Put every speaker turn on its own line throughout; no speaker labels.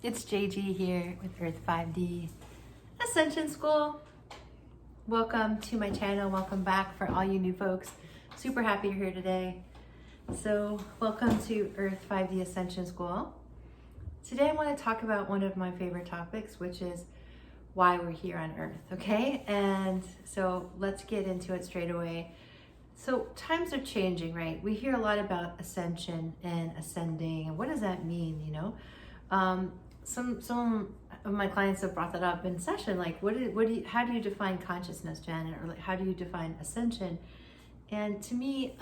It's JG here with Earth-5D Ascension School. Welcome to my channel. Welcome back for all you new folks. Super happy you're here today. So welcome to Earth-5D Ascension School. Today I want to talk about one of my favorite topics, which is why we're here on Earth, okay? And so let's get into it straight away. So times are changing, right? We hear a lot about ascension and ascending, and what does that mean, you know? Some of my clients have brought that up in session, like how do you define consciousness, Janet? Or like, how do you define ascension? And to me,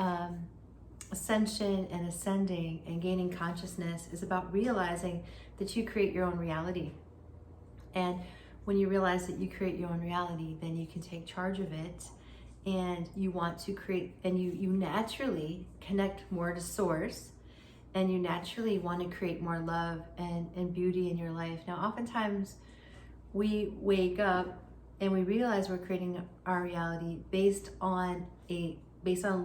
ascension and ascending and gaining consciousness is about realizing that you create your own reality. And when you realize that you create your own reality, then you can take charge of it, and you want to create, and you naturally connect more to source, and you naturally want to create more love and beauty in your life. Now, oftentimes we wake up and we realize we're creating our reality based on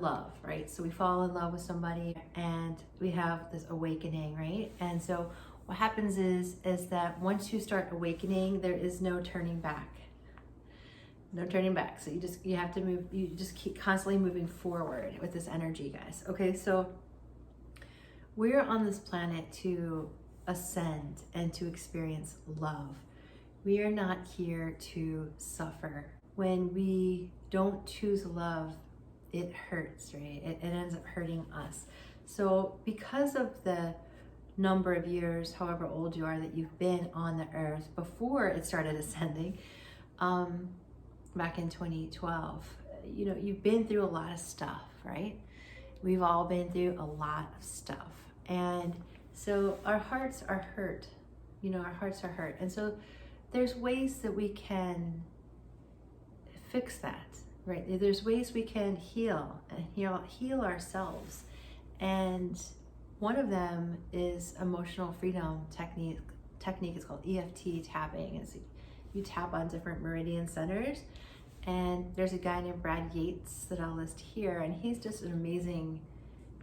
love, right? So we fall in love with somebody and we have this awakening, right? And so what happens is that once you start awakening, there is no turning back. No turning back. So you have to move, you just keep constantly moving forward with this energy, guys. Okay, so we're on this planet to ascend and to experience love. We are not here to suffer. When we don't choose love, it hurts, right? It ends up hurting us. So because of the number of years, however old you are, that you've been on the earth before it started ascending, back in 2012, you know, you've been through a lot of stuff, right? We've all been through a lot of stuff. And so our hearts are hurt, you know, our hearts are hurt. And so there's ways that we can fix that, right? There's ways we can heal ourselves. And one of them is emotional freedom technique. It's called EFT tapping. You tap on different meridian centers. And there's a guy named Brad Yates that I'll list here, and he's just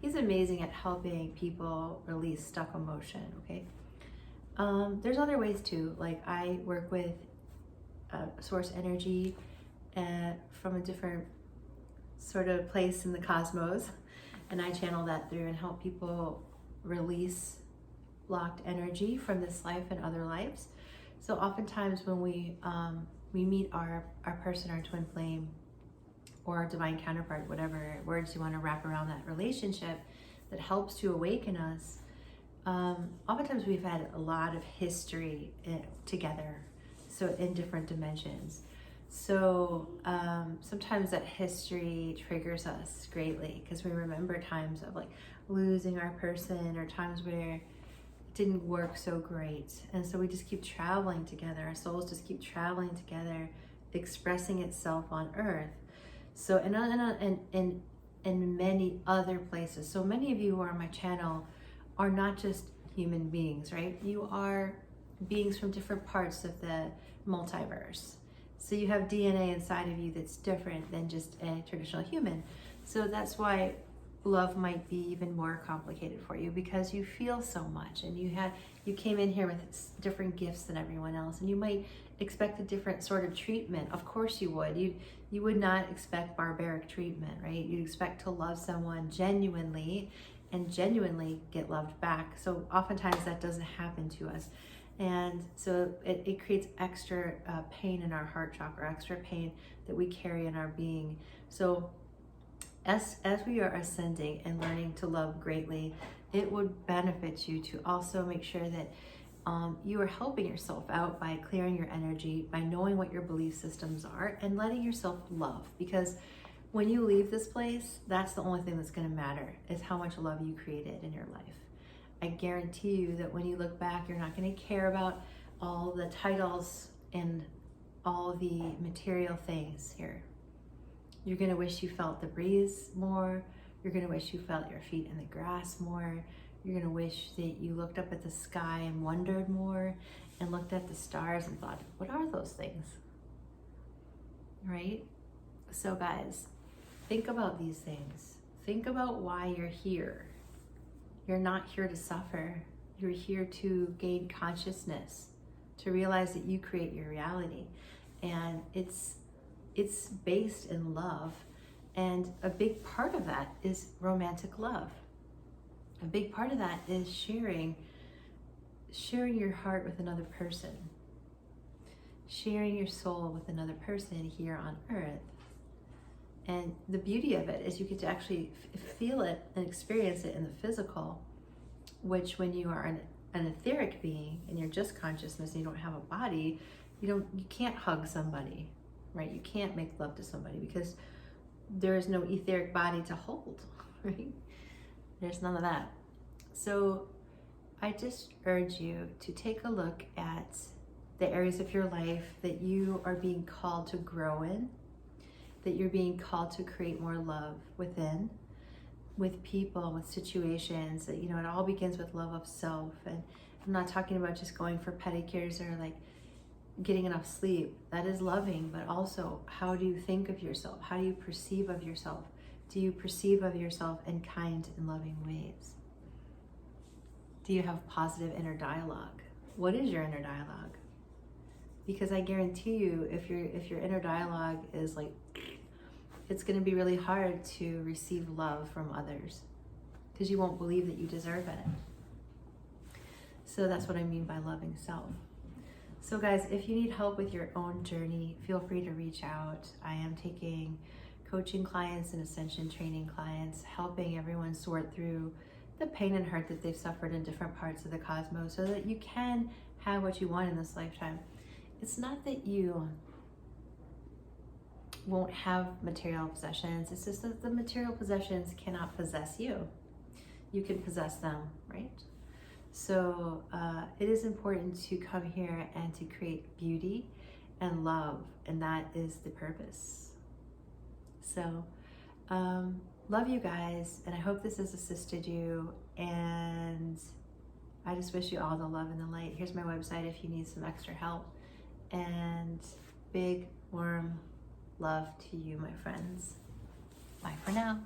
he's amazing at helping people release stuck emotion, okay? There's other ways too, like I work with source energy from a different sort of place in the cosmos, and I channel that through and help people release blocked energy from this life and other lives. So oftentimes when we meet our person, our twin flame, or our divine counterpart, whatever words you want to wrap around that relationship that helps to awaken us, oftentimes we've had a lot of history together, so in different dimensions. So sometimes that history triggers us greatly because we remember times of like losing our person, or times where didn't work so great, and so we just keep traveling together. Our souls just keep traveling together, expressing itself on Earth. So and many other places. So many of you who are on my channel are not just human beings, right? You are beings from different parts of the multiverse. So you have DNA inside of you that's different than just a traditional human. So that's why love might be even more complicated for you, because you feel so much, and you came in here with different gifts than everyone else, and you might expect a different sort of treatment. Of course you would. You would not expect barbaric treatment, right? You'd expect to love someone genuinely and genuinely get loved back. So oftentimes that doesn't happen to us, and so it creates extra pain in our heart chakra, extra pain that we carry in our being. So as we are ascending and learning to love greatly, it would benefit you to also make sure that you are helping yourself out by clearing your energy, by knowing what your belief systems are, and letting yourself love. Because when you leave this place, that's the only thing that's going to matter, is how much love you created in your life. I guarantee you that when you look back, you're not going to care about all the titles and all the material things here. You're going to wish you felt the breeze more. You're going to wish you felt your feet in the grass more. You're going to wish that you looked up at the sky and wondered more, and looked at the stars and thought, what are those things? Right? So guys, think about these things. Think about why you're here. You're not here to suffer. You're here to gain consciousness, to realize that you create your reality. And it's based in love. And a big part of that is romantic love. A big part of that is sharing your heart with another person, sharing your soul with another person here on Earth. And the beauty of it is you get to actually feel it and experience it in the physical, which when you are an etheric being and you're just consciousness and you don't have a body, you can't hug somebody, right? You can't make love to somebody because there is no etheric body to hold, right? There's none of that. So I just urge you to take a look at the areas of your life that you are being called to grow in, that you're being called to create more love within, with people, with situations. That, it all begins with love of self. And I'm not talking about just going for pedicures or like getting enough sleep. That is loving, but also how do you think of yourself? How do you perceive of yourself? Do you perceive of yourself in kind and loving ways? Do you have positive inner dialogue? What is your inner dialogue? Because I guarantee you, if your inner dialogue is like, it's going to be really hard to receive love from others because you won't believe that you deserve it. So that's what I mean by loving self. So guys, if you need help with your own journey, feel free to reach out. I am taking coaching clients and ascension training clients, helping everyone sort through the pain and hurt that they've suffered in different parts of the cosmos so that you can have what you want in this lifetime. It's not that you won't have material possessions. It's just that the material possessions cannot possess you. You can possess them, right? So it is important to come here and to create beauty and love, and that is the purpose. So love you guys, and I hope this has assisted you, and I just wish you all the love and the light. Here's my website if you need some extra help, and big warm love to you, my friends. Bye for now.